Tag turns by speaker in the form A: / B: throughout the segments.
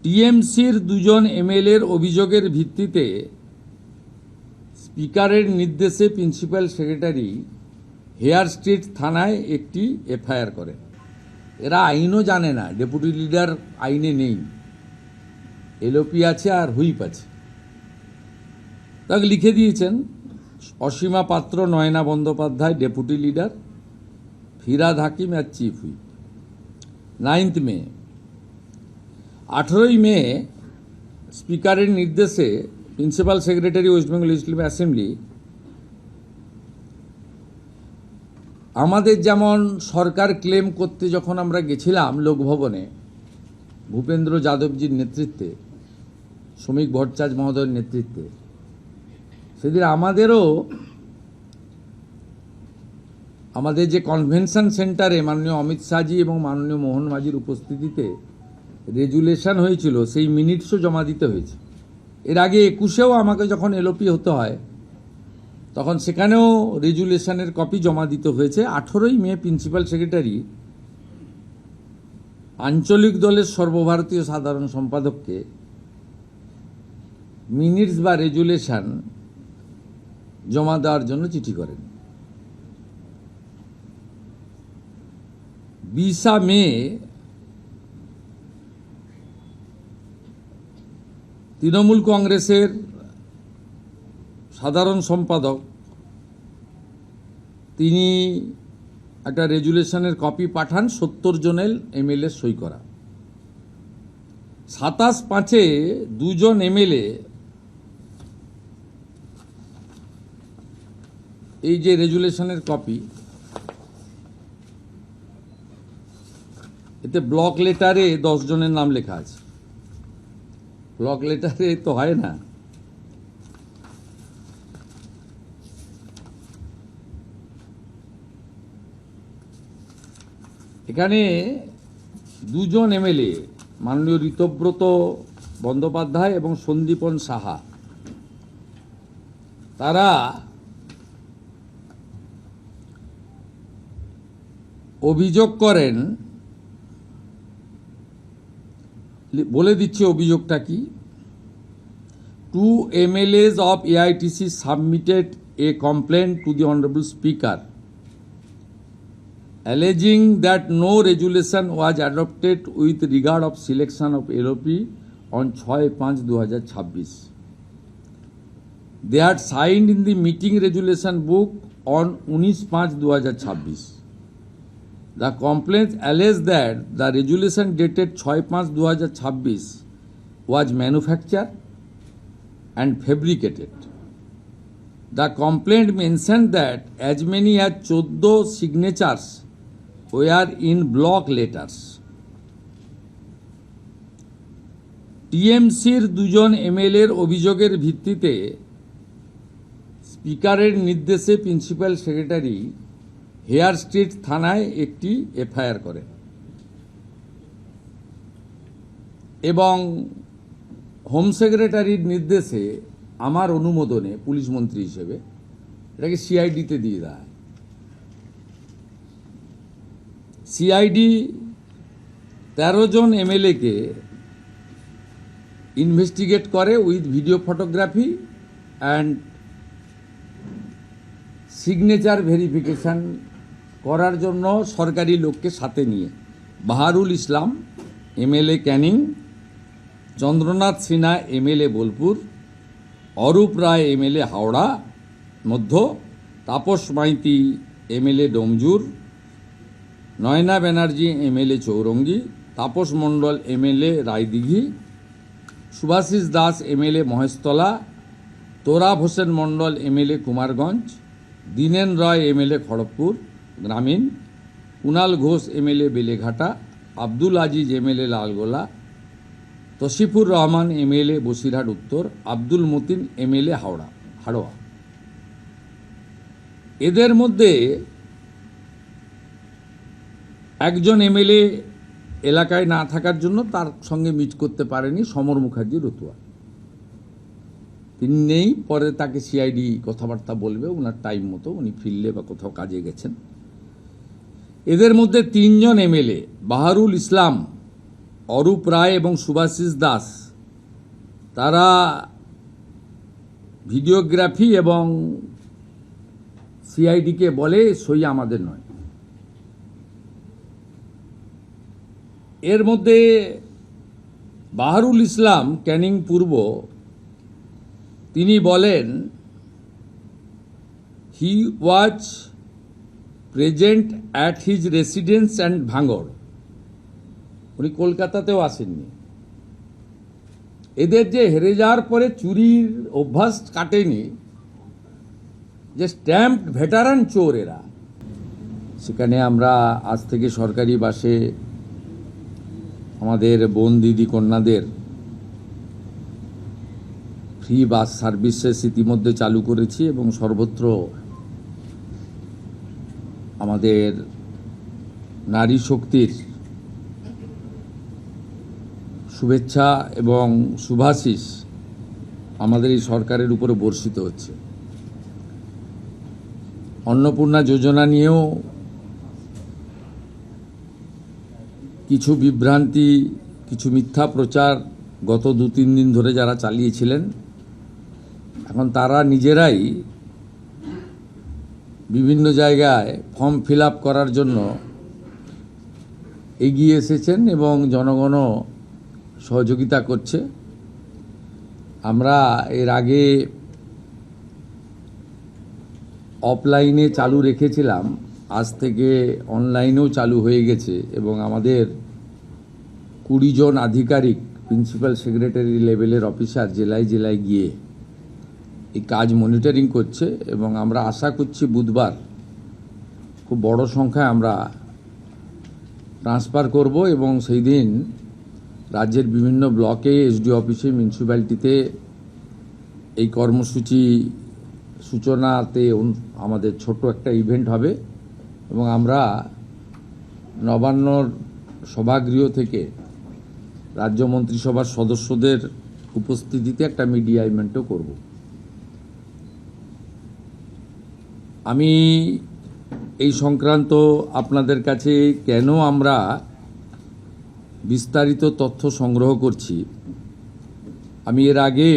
A: টিএমসির দুজন এমএলএর অভিযোগের ভিত্তিতে স্পিকারের নির্দেশে প্রিন্সিপাল সেক্রেটারি হেয়ার স্ট্রিট থানায় একটি এফআইআর করেন। এরা আইনও জানে না, ডেপুটি লিডার আইনে নেই, এলওপি আছে আর হুইপ আছে। তাকে লিখে দিয়েছেন অসীমা পাত্র, নয়না বন্দ্যোপাধ্যায় ডেপুটি লিডার, ফিরাদ হাকিম আর চিফ হুইপ। 9 মে, 18 মে স্পিকারের নির্দেশে principal secretary West Bengal legislative assembly আমাদের যেমন সরকার ক্লেম করতে যখন আমরা গেছিলাম লোকভবনে ভূপেন্দ্র যাদবজির নেতৃত্বে, শ্রমিক ভট্টাচার্য মহোদয়ের নেতৃত্বে, সেদিন আমাদের যে কনভেনশন সেন্টারে মাননীয় অমিত শাহজি এবং মাননীয় মোহন মাঝির উপস্থিতিতে রেজুলেশন হয়েছিল, সেই মিনিটসও জমা দিতে হয়েছে। এর আগে 21-এও আমাকে যখন এলওপি হতে হয় তখন সেখানেও রেজুলেশনের কপি জমা দিতে হয়েছে। 18 মে প্রিন্সিপাল সেক্রেটারি আঞ্চলিক দলের সর্বভারতীয় সাধারণ সম্পাদককে মিনিটস বা রেজুলেশন জমা দেওয়ার জন্য চিঠি করেন। 20 মে তৃণমূল কংগ্রেসের সাধারণ সম্পাদক তিনি একটা রেজুলেশনের কপি পাঠান 70 জনের এমএলএ সই করা। 27/5 দুজন এমএলএ এই যে রেজুলেশনের কপি, এতে ব্লক লেটারে 10 জনের নাম লেখা আছে। ব্লক লেটারে তো হয় না। এখানে দুজন এমএলএ মাননীয় ঋতব্রত বন্দ্যোপাধ্যায় এবং সন্দীপন সাহা, তারা অভিযোগ করেন, বলে দিচ্ছি অভিযোগটা কি। 2 MLAs of AITC submitted a complaint to the Honorable Speaker alleging that no resolution was adopted with regard of selection of LOP on 6/5/2026. They had signed in the meeting resolution book on 19/5/2026. The complaint alleged that the resolution dated 6/5/2026 was manufactured and fabricated. The complaint mentioned that as many as 14 signatures were in block letters. টিএমসির দুজন এমএলএর অভিযোগের ভিত্তিতে স্পিকারের নির্দেশে principal secretary hair street থানায় একটি FIR করেন এবং হোম সেক্রেটারির নির্দেশে আমার অনুমোদনে পুলিশ মন্ত্রী হিসেবে এটাকে সিআইডিতে দিয়ে দেয়। সিআইডি 13 জন এমএলএকে ইনভেস্টিগেট করে with video photography and signature verification করার জন্য সরকারি লোককে সাথে নিয়ে বাহারুল ইসলাম এমএলএ ক্যানিং, চন্দ্রনাথ সিনহা এমএলএ বোলপুর, অরূপ রায় এমএলএ হাওড়া মধ্য, Tapas Maiti MLA Domjur, Nayana Banerjee MLA Chowringhee, Tapas Mondal MLA Raidighi, Subhashis Das MLA Maheshtala, Torab Hossain মণ্ডল এমএলএ কুমারগঞ্জ, দীনেন রয় এমএলএ খড়গপুর গ্রামীণ, Kunal Ghosh MLA Beleghata, Abdul Aziz MLA Lalgola, তসিফুর Rahman MLA Basirhat উত্তর, আব্দুল মতিন এমএলএ হাড়োয়া। এদের মধ্যে একজন এমএলএ এলাকায় না থাকার জন্য তার সঙ্গে মিট করতে পারেনি, সমর মুখার্জি রতুয়া। তিনি নেই, পরে তাকে সিআইডি কথাবার্তা বলবে ওনার টাইম মতো, উনি ফিরলে বা কোথাও কাজে গেছেন। এদের মধ্যে 3 জন এমএলএ বাহারুল ইসলাম অরূপ রায় এবং সুভাষিস দাস তারা ভিডিওগ্রাফি এবং সিআইডিকে বলে সই আমাদের নয়। এর মধ্যে বাহারুল ইসলাম ক্যানিং পূর্ব তিনি বলেন he was present at his residence and ভাঙড়। উনি কলকাতাতেও আসেননি। এদের যে হেরে যাওয়ার পরে চুরির অভ্যাস কাটেনি, যে স্ট্যাম্প ভেটারান চোর এরা। সেখানে আমরা আজ থেকে সরকারি বাসে আমাদের বোন দিদি কন্যাদের ফ্রি বাস সার্ভিসেস ইতিমধ্যে চালু করেছি এবং সর্বত্র আমাদের নারী শক্তির শুভেচ্ছা এবং শুভাশিস আমাদের এই সরকারের উপরে বর্ষিত হচ্ছে। অন্নপূর্ণা যোজনা নিয়েও কিছু বিভ্রান্তি, কিছু মিথ্যা প্রচার গত 2-3 দিন ধরে যারা চালিয়েছিলেন, এখন তারা নিজেরাই বিভিন্ন জায়গায় ফর্ম ফিল আপ করার জন্য এগিয়ে এসেছেন এবং জনগণও সহযোগিতা করছে। আমরা এর আগে অফলাইনে চালু রেখেছিলাম, আজ থেকে অনলাইনেও চালু হয়ে গেছে এবং আমাদের 20 জন আধিকারিক প্রিন্সিপাল সেক্রেটারি লেভেলের অফিসার জেলায় জেলায় গিয়ে এই কাজ মনিটরিং করছে এবং আমরা আশা করছি বুধবার খুব বড় সংখ্যায় আমরা ট্রান্সফার করব এবং সেই দিন রাজ্যের বিভিন্ন ব্লকে, এসডি অফিসে, মিউনিসিপ্যালিটিতে এই কর্মসূচি সূচনাতে আমাদের ছোট একটা ইভেন্ট হবে এবং আমরা নবান্নর সভাগৃহ থেকে রাজ্য মন্ত্রিসভার সদস্যদের উপস্থিতিতে একটা মিডিয়া ইভেন্টও করব। আমি এই সংক্রান্ত আপনাদের কাছে কেন আমরা বিস্তারিত তথ্য সংগ্রহ করছি, আমি এর আগে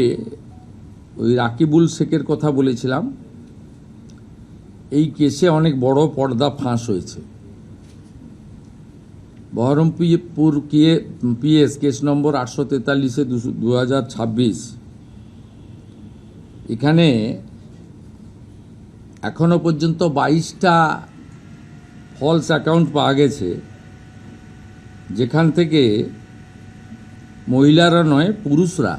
A: ওই রাকিবুল শেখের কথা বলেছিলাম। এই কেসে অনেক বড় পর্দা ফাঁস হয়েছে। বহরমপুর পিএস কেস নম্বর 843/2026, এখানে এখনো পর্যন্ত 22টা ফলস অ্যাকাউন্ট পাওয়া গেছে, যেখান থেকে মহিলারা নয় পুরুষরা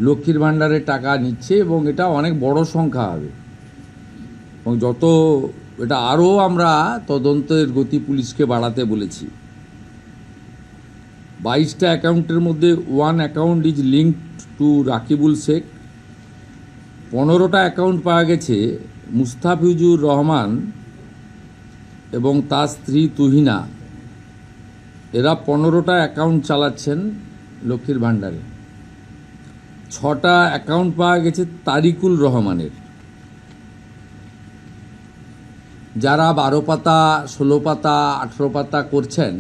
A: লক্ষ্মীর ভাণ্ডারের টাকা নিচ্ছে এবং এটা অনেক বড় সংখ্যা হবে এবং যত এটা আরও আমরা তদন্তের গতি পুলিশকে বাড়াতে বলেছি। 22টা অ্যাকাউন্টের মধ্যে 1 account is linked to Rakibul Sheikh. 15টা অ্যাকাউন্ট পাওয়া গেছে মুস্তাফিজুর রহমান এবং তার স্ত্রী তুহিনা। এরা 15টা অ্যাকাউন্ট চালাচ্ছেন লক্ষ্মীর ভাণ্ডারে। 6টা অ্যাকাউন্ট পাওয়া গেছে তারিকুল রহমানের। যারা 12 পাতা, 16 পাতা, 18 পাতা করছেন,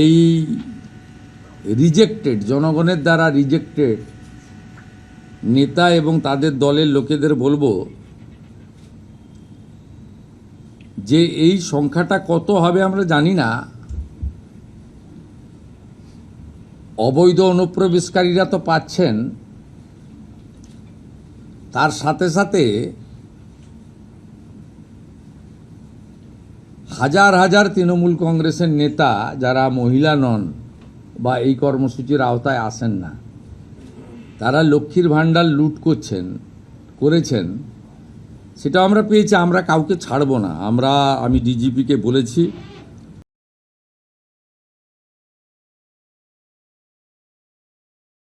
A: এই রিজেক্টেড, জনগণের দ্বারা রিজেক্টেড নেতা এবং তাদের দলের লোকেদের বলবো যে এই সংখ্যাটা কত হবে আমরা জানি না। অবৈধ অনুপ্রবেশকারীরা তো পাচ্ছেন, তার সাথে সাথে হাজার হাজার তৃণমূল কংগ্রেসের নেতা যারা মহিলা নন বা এই কর্মসূচির আওতায় আসেন না, তারা লক্ষ্মীর ভাণ্ডার লুট করেছেন, সেটা আমরা পেয়েছি। আমরা কাউকে ছাড়বো না। আমি ডিজিপিকে বলেছি